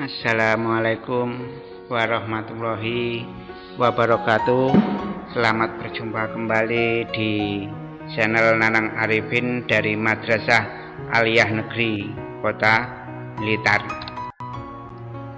Assalamualaikum warahmatullahi wabarakatuh. Selamat berjumpa kembali di channel Nanang Arifin dari Madrasah Aliyah Negeri Kota Blitar.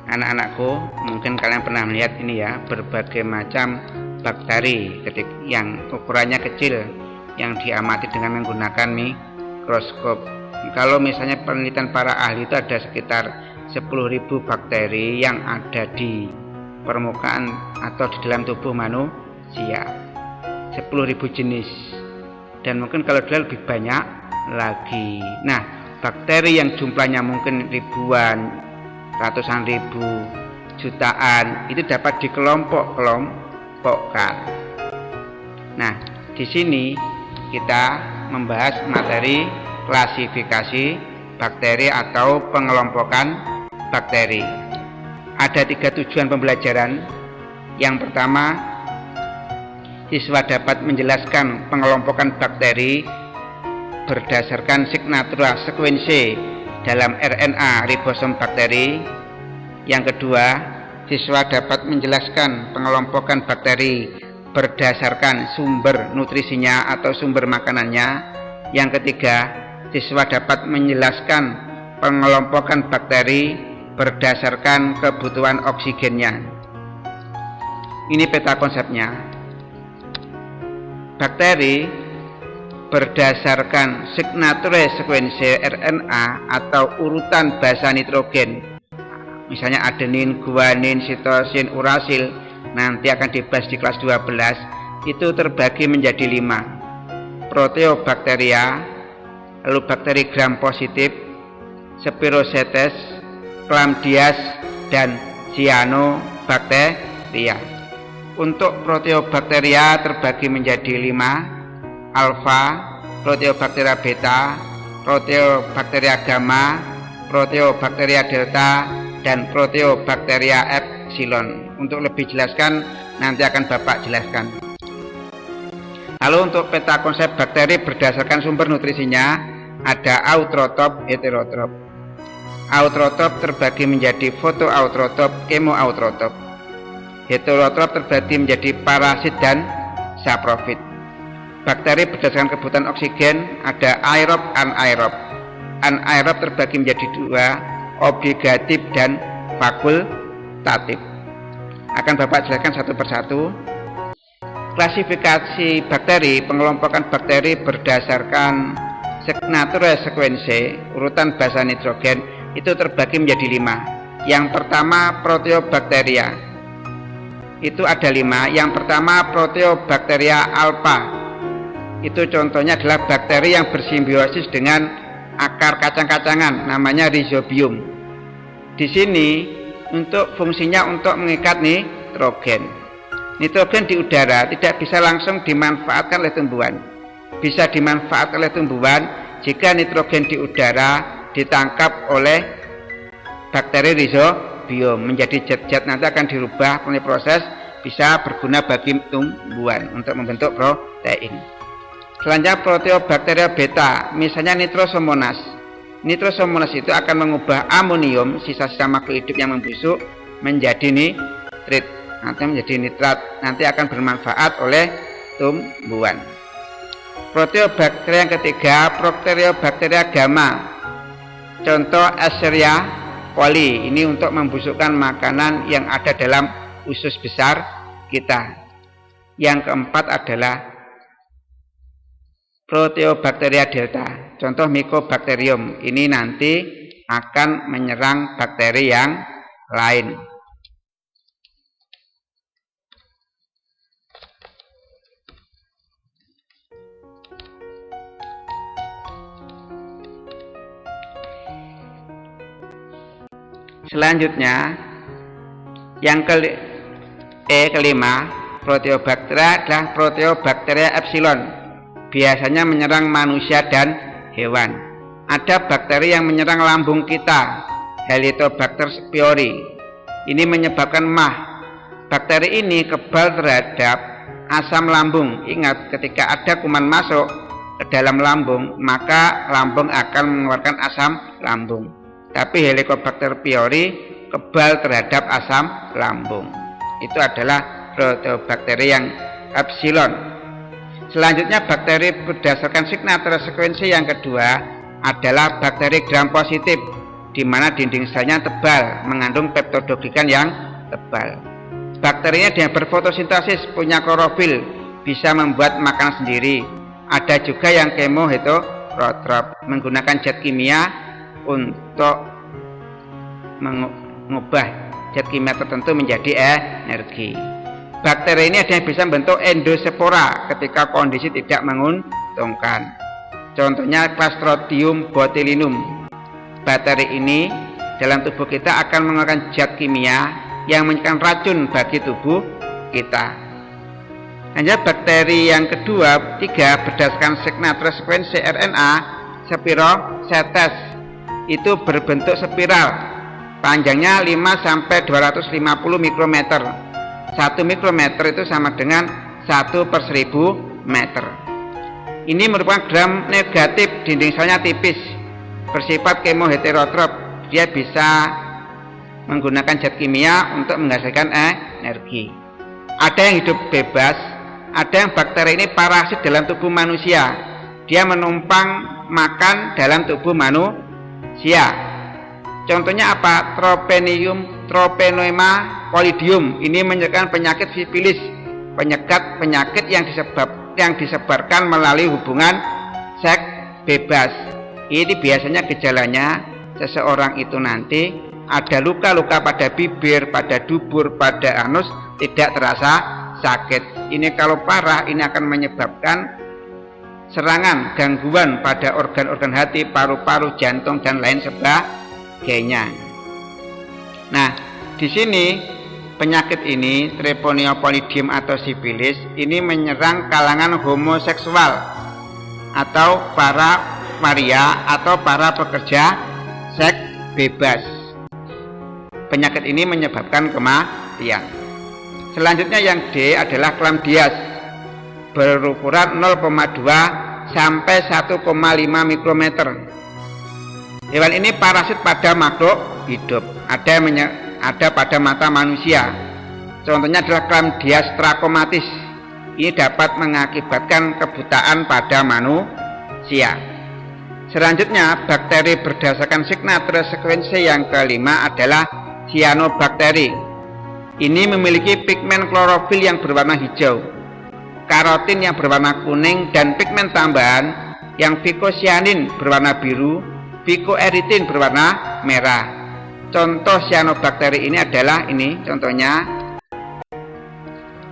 Anak-anakku, mungkin kalian pernah melihat ini ya, berbagai macam bakteri yang ukurannya kecil yang diamati dengan menggunakan mikroskop. Kalau misalnya penelitian para ahli itu ada sekitar 10.000 bakteri yang ada di permukaan atau di dalam tubuh manusia. 10.000 jenis, dan mungkin kalau dilihat lebih banyak lagi. Nah, bakteri yang jumlahnya mungkin ribuan, ratusan ribu, jutaan, itu dapat dikelompok-kelompokkan. Nah, di sini kita membahas materi klasifikasi bakteri atau pengelompokan bakteri. Ada 3 tujuan pembelajaran. Yang pertama, siswa dapat menjelaskan pengelompokan bakteri berdasarkan signature sequence dalam RNA ribosom bakteri. Yang kedua, siswa dapat menjelaskan pengelompokan bakteri berdasarkan sumber nutrisinya atau sumber makanannya. Yang ketiga, siswa dapat menjelaskan pengelompokan bakteri berdasarkan kebutuhan oksigennya. Ini peta konsepnya. Bakteri berdasarkan signature sequence RNA atau urutan basa nitrogen, misalnya adenin, guanin, sitosin, urasil, nanti akan dibahas di kelas 12, itu terbagi menjadi 5. Proteobakteria, lalu bakteri gram positif, Spirochetes, Chlamydias, dan Cyanobacteria. Untuk proteobakteria terbagi menjadi 5: alfa, proteobakteria beta, proteobakteria gamma, proteobakteria delta, dan proteobakteria epsilon. Untuk lebih jelaskan nanti akan Bapak jelaskan. Lalu untuk peta konsep bakteri berdasarkan sumber nutrisinya ada autotrop, heterotrop. Autotrop terbagi menjadi fotoautotrop, kemoautotrop. Heterotrop terbagi menjadi parasit dan saprofit. Bakteri berdasarkan kebutuhan oksigen ada aerob, anaerob. Anaerob terbagi menjadi 2, obligatif dan fakultatif. Akan Bapak jelaskan satu persatu. Klasifikasi bakteri, pengelompokan bakteri berdasarkan signature sequence, urutan basa nitrogen, itu terbagi menjadi 5. Yang pertama, proteobakteria. Itu ada 5. Yang pertama, proteobakteria alpha. Itu contohnya adalah bakteri yang bersimbiosis dengan akar kacang-kacangan, namanya rhizobium. Di sini untuk fungsinya untuk mengikat nitrogen. Nitrogen di udara tidak bisa langsung dimanfaatkan oleh tumbuhan. Bisa dimanfaatkan oleh tumbuhan jika nitrogen di udara ditangkap oleh bakteri rhizobium menjadi zat-zat, nanti akan dirubah oleh proses, bisa berguna bagi tumbuhan untuk membentuk protein. Selanjutnya proteobakteria beta, misalnya nitrosomonas. Nitrosomonas itu akan mengubah amonium, sisa-sisa makhluk hidup yang membusuk, menjadi nitrit, nanti menjadi nitrat, nanti akan bermanfaat oleh tumbuhan. Proteobakteria yang ketiga, proteobakteria gamma. Contoh Escherichia coli, ini untuk membusukkan makanan yang ada dalam usus besar kita. Yang keempat adalah proteobakteria delta. Contoh Mycobacterium, ini nanti akan menyerang bakteri yang lain. Selanjutnya, yang kelima, proteobakteria adalah proteobakteria epsilon. Biasanya menyerang manusia dan hewan. Ada bakteri yang menyerang lambung kita, Helicobacter pylori. Ini menyebabkan MAH. Bakteri ini kebal terhadap asam lambung. Ingat, ketika ada kuman masuk ke dalam lambung, maka lambung akan mengeluarkan asam lambung. Tapi Helicobacter pylori kebal terhadap asam lambung. Itu adalah proteobakteri yang epsilon. Selanjutnya bakteri berdasarkan signature sekuensi yang kedua adalah bakteri gram positif, di mana dinding selnya tebal, mengandung peptidoglikan yang tebal. Bakterinya dia berfotosintesis, punya klorofil, bisa membuat makanan sendiri. Ada juga yang kemoheterotrop, menggunakan zat kimia untuk mengubah zat kimia tertentu menjadi energi. Bakteri ini ada yang bisa membentuk endospora ketika kondisi tidak menguntungkan. Contohnya Clostridium botulinum. Bakteri ini dalam tubuh kita akan mengeluarkan zat kimia yang menyebabkan racun bagi tubuh kita. Hanya bakteri yang kedua, tiga, berdasarkan signature sekuensi RNA, Spirochetes, itu berbentuk spiral, panjangnya 5–250 mikrometer. 1 mikrometer itu sama dengan 1/1000 meter. Ini merupakan gram negatif, dinding selnya tipis, bersifat kemoheterotrop. Dia bisa menggunakan zat kimia untuk menghasilkan energi. Ada yang hidup bebas, ada yang bakteri ini parasit dalam tubuh manusia. Dia menumpang makan dalam tubuh manusia. Contohnya apa? Tropenoema colidium. Ini menyebabkan penyakit sifilis, penyakit yang disebarkan melalui hubungan seks bebas. Ini biasanya gejalanya seseorang itu nanti ada luka-luka pada bibir, pada dubur, pada anus, tidak terasa sakit. Ini kalau parah, ini akan menyebabkan serangan, gangguan pada organ-organ hati, paru-paru, jantung, dan lain sebagainya. Nah, di sini penyakit ini, Treponema pallidum atau sifilis, ini menyerang kalangan homoseksual atau para waria atau para pekerja seks bebas. Penyakit ini menyebabkan kematian. Selanjutnya yang D adalah chlamydia, berukuran 0,2–1,5 mikrometer. Hewan ini parasit pada makhluk hidup. Ada pada mata manusia. Contohnya adalah Chlamydia trachomatis. Ini dapat mengakibatkan kebutaan pada manusia. Selanjutnya, bakteri berdasarkan signature sekuensi yang kelima adalah Cyanobacteria. Ini memiliki pigmen klorofil yang berwarna hijau, karotin yang berwarna kuning, dan pigmen tambahan yang vicocyanin berwarna biru, vicoerythrin berwarna merah. Contoh cyanobacteria ini adalah contohnya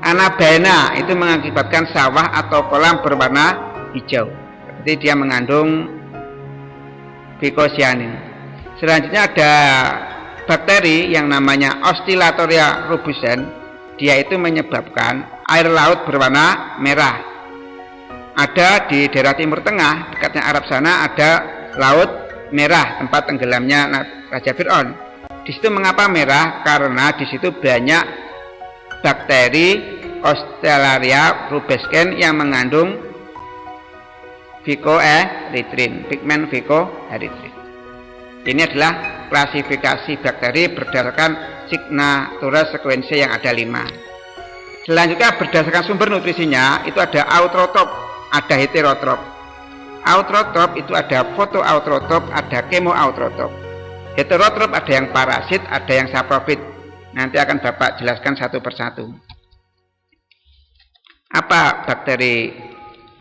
Anabaena, itu mengakibatkan sawah atau kolam berwarna hijau. Jadi dia mengandung vicocyanin. Selanjutnya ada bakteri yang namanya Oscillatoria robustans. Dia itu menyebabkan air laut berwarna merah. Ada di daerah Timur Tengah, dekatnya Arab sana, ada laut merah, tempat tenggelamnya Raja Fir'aun. Di situ mengapa merah? Karena di situ banyak bakteri Oscillatoria robustans yang mengandung vicoerythrin, pigmen vicoerythrin. Ini adalah klasifikasi bakteri berdasarkan signature sekuensi yang ada 5. Selanjutnya berdasarkan sumber nutrisinya, itu ada autotrop, ada heterotrop. Autotrop itu ada fotoautotrop, ada kemoautotrop. Heterotrop ada yang parasit, ada yang saprofit. Nanti akan Bapak jelaskan satu persatu. Apa bakteri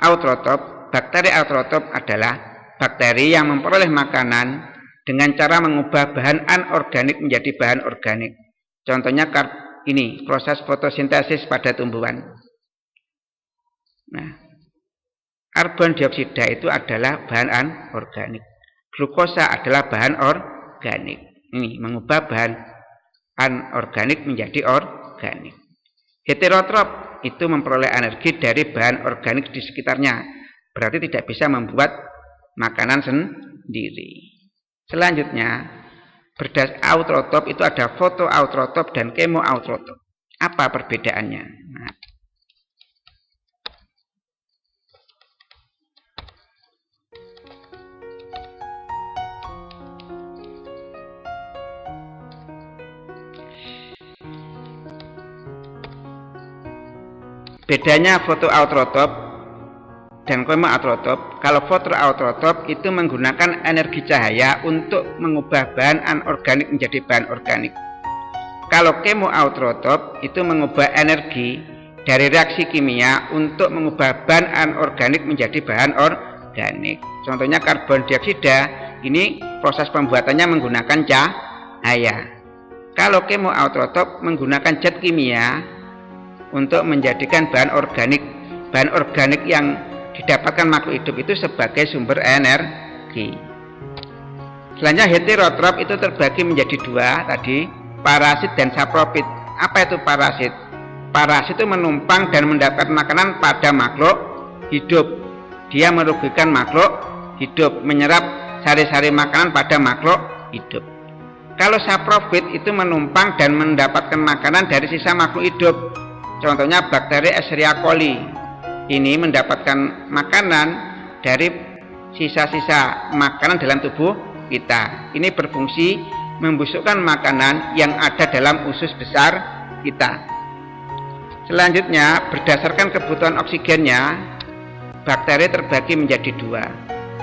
autotrop? Bakteri autotrop adalah bakteri yang memperoleh makanan dengan cara mengubah bahan anorganik menjadi bahan organik. Contohnya ini proses fotosintesis pada tumbuhan. Nah, karbon dioksida itu adalah bahan anorganik. Glukosa adalah bahan organik. Ini mengubah bahan anorganik menjadi organik. Heterotrop itu memperoleh energi dari bahan organik di sekitarnya. Berarti tidak bisa membuat makanan sendiri. Selanjutnya, autotrop itu ada fotoautotrop dan kemoautotrop. Apa perbedaannya? Nah, Bedanya fotoautrotop dan kemoautrotop, kalau fotoautrotop itu menggunakan energi cahaya untuk mengubah bahan anorganik menjadi bahan organik. Kalau kemoautrotop itu mengubah energi dari reaksi kimia untuk mengubah bahan anorganik menjadi bahan organik. Contohnya karbon dioksida, ini proses pembuatannya menggunakan cahaya. Kalau kemoautrotop menggunakan zat kimia untuk menjadikan bahan organik. Bahan organik yang didapatkan makhluk hidup itu sebagai sumber energi. Selanjutnya heterotrop itu terbagi menjadi dua tadi, parasit dan saprofit. Apa itu parasit? Parasit itu menumpang dan mendapat makanan pada makhluk hidup. Dia merugikan makhluk hidup, menyerap sari-sari makanan pada makhluk hidup. Kalau saprofit itu menumpang dan mendapatkan makanan dari sisa makhluk hidup. Contohnya bakteri Escherichia coli. Ini mendapatkan makanan dari sisa-sisa makanan dalam tubuh kita. Ini berfungsi membusukkan makanan yang ada dalam usus besar kita. Selanjutnya, berdasarkan kebutuhan oksigennya, bakteri terbagi menjadi dua.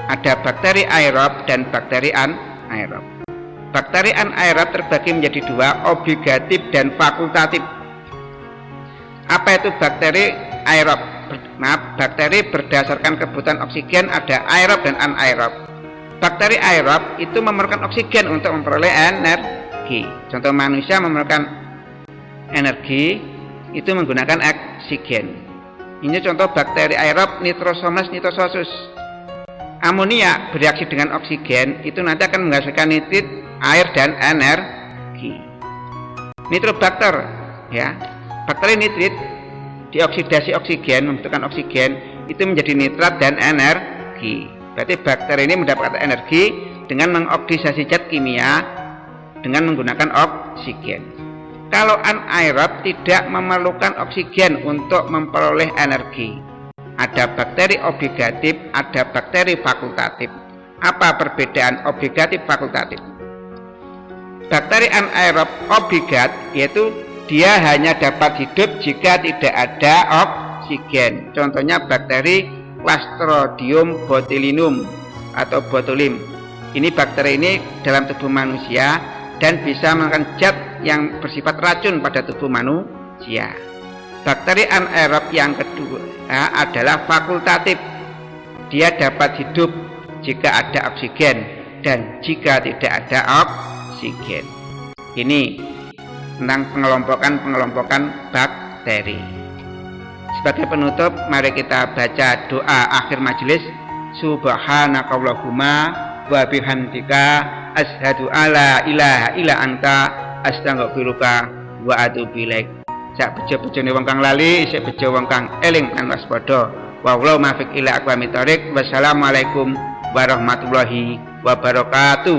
Ada bakteri aerob dan bakteri anaerob. Bakteri anaerob terbagi menjadi dua, obligatif dan fakultatif. Apa itu bakteri aerob? Bakteri berdasarkan kebutuhan oksigen ada aerob dan anaerob. Bakteri aerob itu memerlukan oksigen untuk memperoleh energi. Contoh manusia memerlukan energi itu menggunakan oksigen. Ini contoh bakteri aerob Nitrosomonas nitrososus. Amonia bereaksi dengan oksigen itu nanti akan menghasilkan nitrit, air dan energi. Nitrobakter ya. Bakteri nitrit dioksidasi oksigen, membutuhkan oksigen itu menjadi nitrat dan energi. Berarti bakteri ini mendapatkan energi dengan mengoksidasi zat kimia dengan menggunakan oksigen. Kalau anaerob tidak memerlukan oksigen untuk memperoleh energi. Ada bakteri obligatif, ada bakteri fakultatif. Apa perbedaan obligatif fakultatif? Bakteri anaerob obligat yaitu dia hanya dapat hidup jika tidak ada oksigen. Contohnya bakteri Clostridium botulinum atau botulim. Ini bakteri ini dalam tubuh manusia dan bisa menghasilkan zat yang bersifat racun pada tubuh manusia. Bakteri anaerob yang kedua adalah fakultatif. Dia dapat hidup jika ada oksigen dan jika tidak ada oksigen. Ini tentang pengelompokan bakteri. Sebagai penutup, mari kita baca doa akhir majelis. Subhanakallahumma wa bihamdika asyhadu alla ilaha illa anta astaghfiruka wa atubu ilaik. Sak bejo-bejone wong kang lali, isih bejo wong kang eling lan waspada. Wallahu muwaffiq ila aqwamit thoriq. Wassalamualaikum warahmatullahi wabarakatuh.